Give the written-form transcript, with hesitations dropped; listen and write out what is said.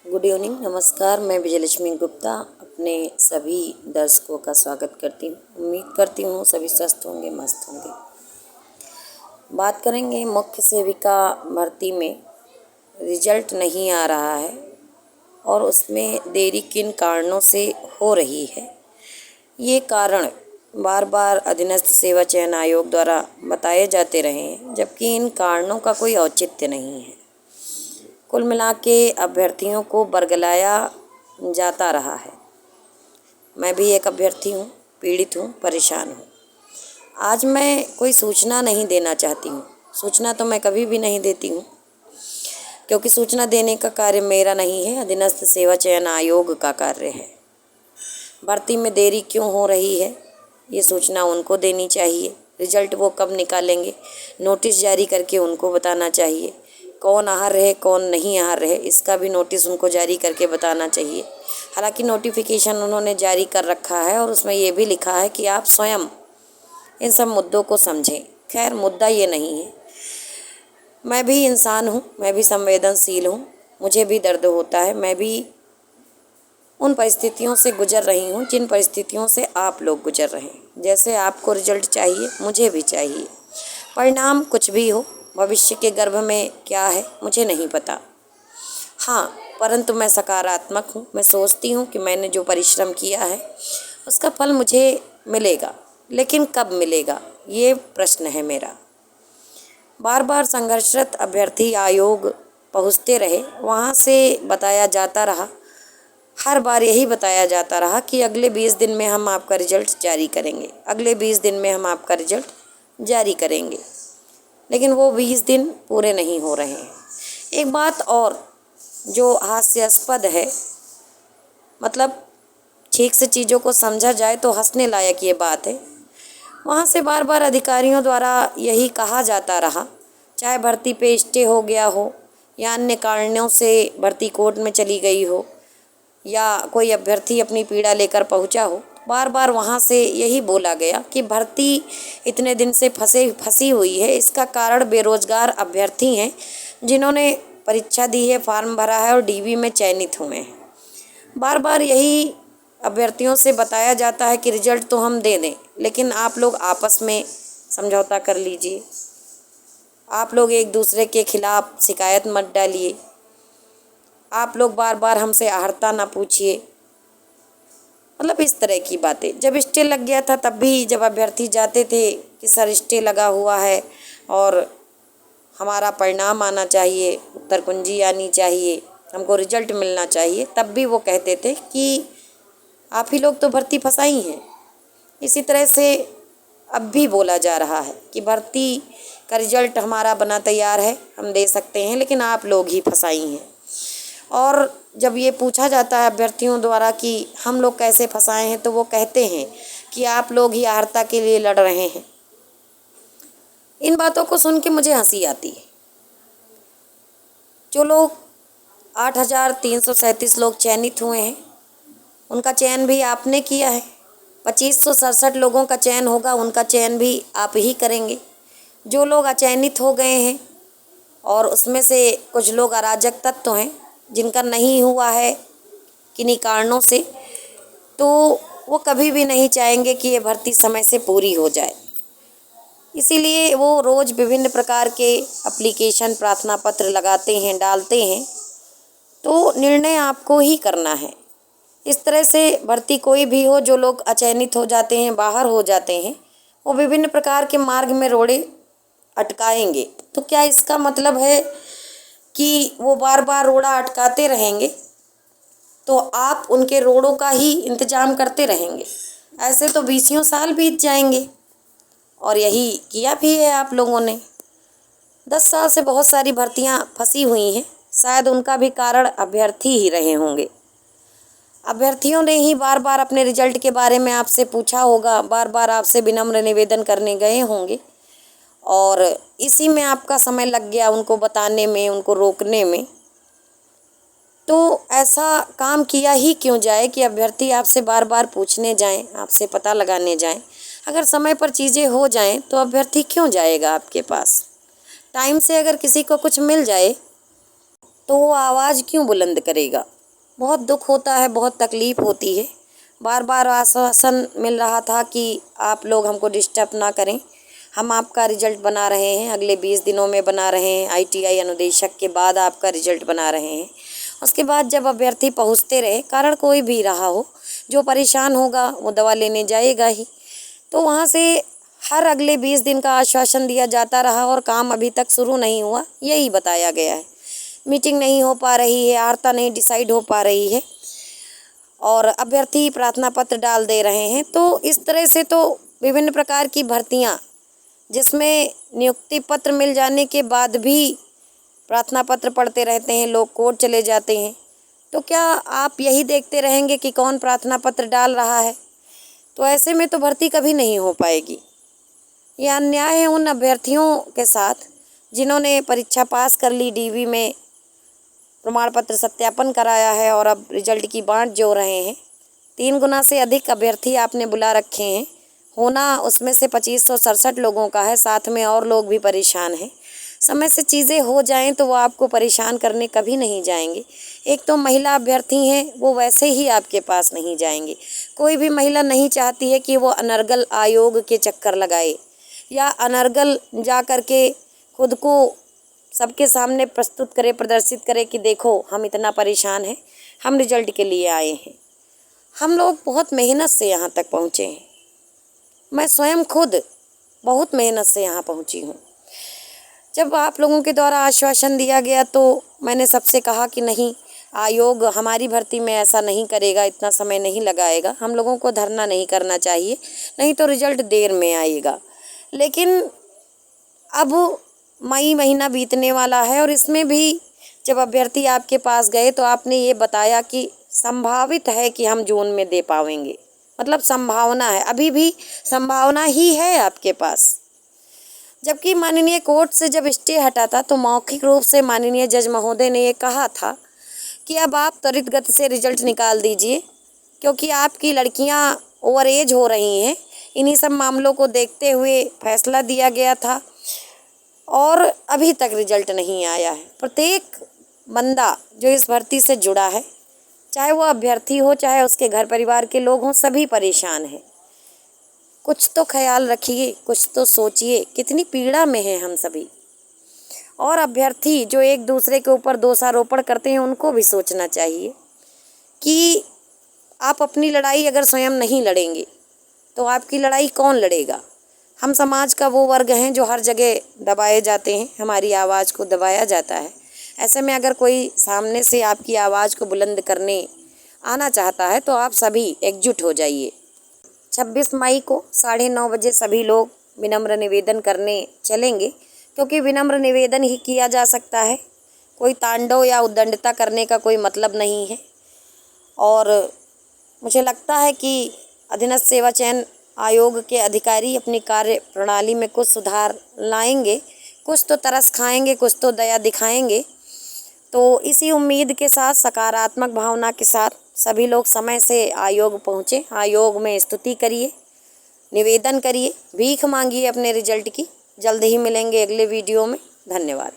Good evening, नमस्कार। मैं विजयलक्ष्मी गुप्ता अपने सभी दर्शकों का स्वागत करती हूँ। उम्मीद करती हूँ सभी स्वस्थ होंगे, मस्त होंगे। बात करेंगे मुख्य सेविका भर्ती में रिजल्ट नहीं आ रहा है और उसमें देरी किन कारणों से हो रही है। ये कारण बार बार अधीनस्थ सेवा चयन आयोग द्वारा बताए जाते रहे हैं, जबकि इन कारणों का कोई औचित्य नहीं है। कुल मिला के अभ्यर्थियों को बरगलाया जाता रहा है। मैं भी एक अभ्यर्थी हूँ, पीड़ित हूँ, परेशान हूँ। आज मैं कोई सूचना नहीं देना चाहती हूँ। सूचना तो मैं कभी भी नहीं देती हूँ, क्योंकि सूचना देने का कार्य मेरा नहीं है, अधीनस्थ सेवा चयन आयोग का कार्य है। भर्ती में देरी क्यों हो रही है, ये सूचना उनको देनी चाहिए। रिजल्ट वो कब निकालेंगे, नोटिस जारी करके उनको बताना चाहिए। कौन आ रहे कौन नहीं आ रहे, इसका भी नोटिस उनको जारी करके बताना चाहिए। हालांकि नोटिफिकेशन उन्होंने जारी कर रखा है और उसमें ये भी लिखा है कि आप स्वयं इन सब मुद्दों को समझें। खैर, मुद्दा ये नहीं है। मैं भी इंसान हूँ, मैं भी संवेदनशील हूँ, मुझे भी दर्द होता है। मैं भी उन परिस्थितियों से गुजर रही हूँ जिन परिस्थितियों से आप लोग गुजर रहे हैं। जैसे आपको रिजल्ट चाहिए, मुझे भी चाहिए। परिणाम कुछ भी हो, भविष्य के गर्भ में क्या है मुझे नहीं पता। हाँ, परंतु मैं सकारात्मक हूँ। मैं सोचती हूँ कि मैंने जो परिश्रम किया है उसका फल मुझे मिलेगा, लेकिन कब मिलेगा ये प्रश्न है मेरा। बार बार संघर्षरत अभ्यर्थी आयोग पहुँचते रहे, वहाँ से बताया जाता रहा, हर बार यही बताया जाता रहा कि अगले 20 दिन में हम आपका रिजल्ट जारी करेंगे, अगले 20 दिन में हम आपका रिजल्ट जारी करेंगे। लेकिन वो 20 दिन पूरे नहीं हो रहे हैं। एक बात और जो हास्यास्पद है, मतलब ठीक से चीज़ों को समझा जाए तो हंसने लायक ये बात है। वहाँ से बार बार अधिकारियों द्वारा यही कहा जाता रहा, चाहे भर्ती पे स्टे हो गया हो या अन्य कारणों से भर्ती कोर्ट में चली गई हो या कोई अभ्यर्थी अपनी पीड़ा लेकर पहुंचा हो, बार बार वहाँ से यही बोला गया कि भर्ती इतने दिन से फंसी हुई है। इसका कारण बेरोजगार अभ्यर्थी हैं जिन्होंने परीक्षा दी है, फॉर्म भरा है और डीवी में चयनित हुए हैं। बार बार यही अभ्यर्थियों से बताया जाता है कि रिजल्ट तो हम दे दें, लेकिन आप लोग आपस में समझौता कर लीजिए, आप लोग एक दूसरे के खिलाफ शिकायत मत डालिए, आप लोग बार बार हमसे आहर्ता ना पूछिए। मतलब इस तरह की बातें। जब स्टे लग गया था तब भी जब अभ्यर्थी जाते थे कि सर स्टे लगा हुआ है और हमारा परिणाम आना चाहिए, उत्तर कुंजी आनी चाहिए, हमको रिजल्ट मिलना चाहिए, तब भी वो कहते थे कि आप ही लोग तो भर्ती फंसाई हैं। इसी तरह से अब भी बोला जा रहा है कि भर्ती का रिजल्ट हमारा बना तैयार है, हम दे सकते हैं, लेकिन आप लोग ही फंसाई हैं। और जब ये पूछा जाता है अभ्यर्थियों द्वारा कि हम लोग कैसे फंसाए हैं, तो वो कहते हैं कि आप लोग ही आहर्ता के लिए लड़ रहे हैं। इन बातों को सुन के मुझे हंसी आती है। जो लोग 8,337 लोग चयनित हुए हैं, उनका चयन भी आपने किया है। 2,567 लोगों का चयन होगा, उनका चयन भी आप ही करेंगे। जो लोग अचयनित हो गए हैं और उसमें से कुछ लोग अराजक तत्व हैं जिनका नहीं हुआ है किन्हीं कारणों से, तो वो कभी भी नहीं चाहेंगे कि ये भर्ती समय से पूरी हो जाए। इसीलिए वो रोज़ विभिन्न प्रकार के एप्लीकेशन, प्रार्थना पत्र लगाते हैं, डालते हैं। तो निर्णय आपको ही करना है। इस तरह से भर्ती कोई भी हो, जो लोग अचयनित हो जाते हैं, बाहर हो जाते हैं, वो विभिन्न प्रकार के मार्ग में रोड़े अटकाएंगे। तो क्या इसका मतलब है कि वो बार बार रोड़ा अटकाते रहेंगे तो आप उनके रोड़ों का ही इंतजाम करते रहेंगे? ऐसे तो 20 साल बीत जाएंगे। और यही किया भी है आप लोगों ने। 10 साल से बहुत सारी भर्तियां फंसी हुई हैं। शायद उनका भी कारण अभ्यर्थी ही रहे होंगे। अभ्यर्थियों ने ही बार बार अपने रिजल्ट के बारे में आपसे पूछा होगा, बार बार आपसे विनम्र निवेदन करने गए होंगे, और इसी में आपका समय लग गया उनको बताने में, उनको रोकने में। तो ऐसा काम किया ही क्यों जाए कि अभ्यर्थी आपसे बार बार पूछने जाएं, आपसे पता लगाने जाएं। अगर समय पर चीज़ें हो जाएं तो अभ्यर्थी क्यों जाएगा आपके पास? टाइम से अगर किसी को कुछ मिल जाए तो वो आवाज़ क्यों बुलंद करेगा? बहुत दुख होता है, बहुत तकलीफ़ होती है। बार बार आश्वासन मिल रहा था कि आप लोग हमको डिस्टर्ब ना करें, हम आपका रिजल्ट बना रहे हैं, अगले 20 दिनों में बना रहे हैं, ITI अनुदेशक के बाद आपका रिजल्ट बना रहे हैं। उसके बाद जब अभ्यर्थी पहुंचते रहे, कारण कोई भी रहा हो, जो परेशान होगा वो दवा लेने जाएगा ही, तो वहाँ से हर अगले 20 दिन का आश्वासन दिया जाता रहा और काम अभी तक शुरू नहीं हुआ, यही बताया गया है। मीटिंग नहीं हो पा रही है, वार्ता नहीं डिसाइड हो पा रही है और अभ्यर्थी प्रार्थना पत्र डाल दे रहे हैं। तो इस तरह से तो विभिन्न प्रकार की भर्तियां, जिसमें नियुक्ति पत्र मिल जाने के बाद भी प्रार्थना पत्र पढ़ते रहते हैं लोग, कोर्ट चले जाते हैं। तो क्या आप यही देखते रहेंगे कि कौन प्रार्थना पत्र डाल रहा है? तो ऐसे में तो भर्ती कभी नहीं हो पाएगी। यह अन्याय है उन अभ्यर्थियों के साथ जिन्होंने परीक्षा पास कर ली, DV में प्रमाण पत्र सत्यापन कराया है और अब रिजल्ट की बाँट जो रहे हैं। 3 गुना से अधिक अभ्यर्थी आपने बुला रखे हैं, होना उसमें से 2567 लोगों का है, साथ में और लोग भी परेशान हैं। समय से चीज़ें हो जाएं तो वो आपको परेशान करने कभी नहीं जाएंगे। एक तो महिला अभ्यर्थी हैं, वो वैसे ही आपके पास नहीं जाएंगे। कोई भी महिला नहीं चाहती है कि वो अनर्गल आयोग के चक्कर लगाए या अनर्गल जा कर के खुद को सबके सामने प्रस्तुत करे, प्रदर्शित करे कि देखो हम इतना परेशान हैं, हम रिजल्ट के लिए आए हैं। हम लोग बहुत मेहनत से यहाँ तक पहुँचे हैं। मैं स्वयं खुद बहुत मेहनत से यहाँ पहुँची हूँ। जब आप लोगों के द्वारा आश्वासन दिया गया तो मैंने सबसे कहा कि नहीं, आयोग हमारी भर्ती में ऐसा नहीं करेगा, इतना समय नहीं लगाएगा, हम लोगों को धरना नहीं करना चाहिए, नहीं तो रिजल्ट देर में आएगा। लेकिन अब मई महीना बीतने वाला है और इसमें भी जब अभ्यर्थी आपके पास गए तो आपने ये बताया कि संभावित है कि हम जून में दे पाएंगे, मतलब संभावना है, अभी भी संभावना ही है आपके पास। जबकि माननीय कोर्ट से जब स्टे हटा था तो मौखिक रूप से माननीय जज महोदय ने ये कहा था कि अब आप त्वरित गति से रिजल्ट निकाल दीजिए, क्योंकि आपकी लड़कियां ओवर एज हो रही हैं। इन्हीं सब मामलों को देखते हुए फैसला दिया गया था और अभी तक रिजल्ट नहीं आया है। प्रत्येक बंदा जो इस भर्ती से जुड़ा है, चाहे वो अभ्यर्थी हो, चाहे उसके घर परिवार के लोग हों, सभी परेशान हैं। कुछ तो ख्याल रखिए, कुछ तो सोचिए, कितनी पीड़ा में हैं हम सभी। और अभ्यर्थी जो एक दूसरे के ऊपर दोषारोपण करते हैं, उनको भी सोचना चाहिए कि आप अपनी लड़ाई अगर स्वयं नहीं लड़ेंगे तो आपकी लड़ाई कौन लड़ेगा। हम समाज का वो वर्ग हैं जो हर जगह दबाए जाते हैं, हमारी आवाज़ को दबाया जाता है। ऐसे में अगर कोई सामने से आपकी आवाज़ को बुलंद करने आना चाहता है तो आप सभी एकजुट हो जाइए। 26 मई को 9:30 बजे सभी लोग विनम्र निवेदन करने चलेंगे, क्योंकि विनम्र निवेदन ही किया जा सकता है, कोई तांडव या उद्दंडता करने का कोई मतलब नहीं है। और मुझे लगता है कि अधीनस्थ सेवा चयन आयोग के अधिकारी अपनी कार्य प्रणाली में कुछ सुधार लाएंगे, कुछ तो तरस खाएंगे, कुछ तो दया दिखाएंगे। तो इसी उम्मीद के साथ, सकारात्मक भावना के साथ सभी लोग समय से आयोग पहुँचे, आयोग में स्तुति करिए, निवेदन करिए, भीख मांगिए अपने रिजल्ट की। जल्द ही मिलेंगे अगले वीडियो में। धन्यवाद।